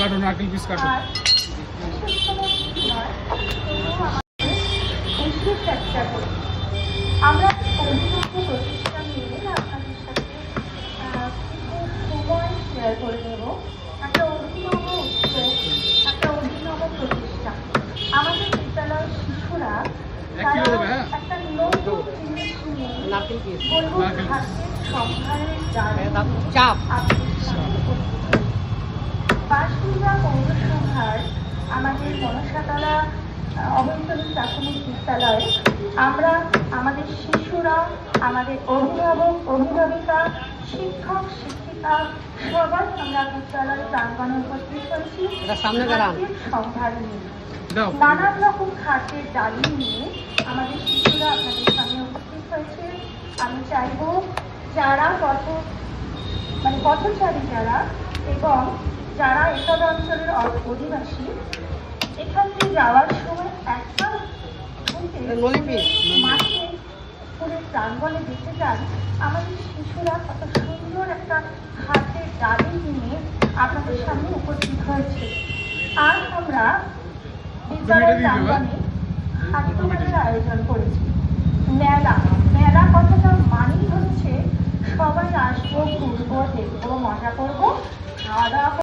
কাটো নারকেল পিস কাটো। আর চেষ্টা করি আমরা অভিনব প্রতিষ্ঠান নিয়ে আপনাদের সাথে সময় শেয়ার করে দেব। একটা অভিনব উদ্যোগ, একটা অভিনব প্রতিষ্ঠান। আমাদের বিদ্যালয়ের শিশুরা তারা একটা নতুন জিনিস নিয়ে বলবো হাতের সম্ভারের চাপ বাঁশকুড়া পৌরসভার আমাদের মনসাতলা অবৈতনিক প্রাথমিক বিদ্যালয়ে আমরা আমাদের শিশুরা, আমাদের অভিভাবক অভিভাবিকা, শিক্ষক শিক্ষিকা সবাই আমরা বিদ্যালয়ের প্রাঙ্গণে উপস্থিত হয়েছি সম্ভার নিয়ে। নানান রকম খাদ্যের ডালি নিয়ে আমাদের শিশুরা আপনাদের সামনে উপস্থিত হয়েছে। আমি চাইব যারা পথচারী যারা এবং যারা এসব অঞ্চলের অধিবাসী এখান থেকে যাওয়ার সময় একটা মাঠে স্কুলের প্রাঙ্গণে দেখতে চান আমাদের শিশুরা কত সুন্দর একটা খাদ্যের ডালি নিয়ে আপনাদের সামনে উপস্থিত হয়েছে। আর আমরা বিদ্যালয়ের প্রাঙ্গণে খাদ্য মেলার আয়োজন করেছি।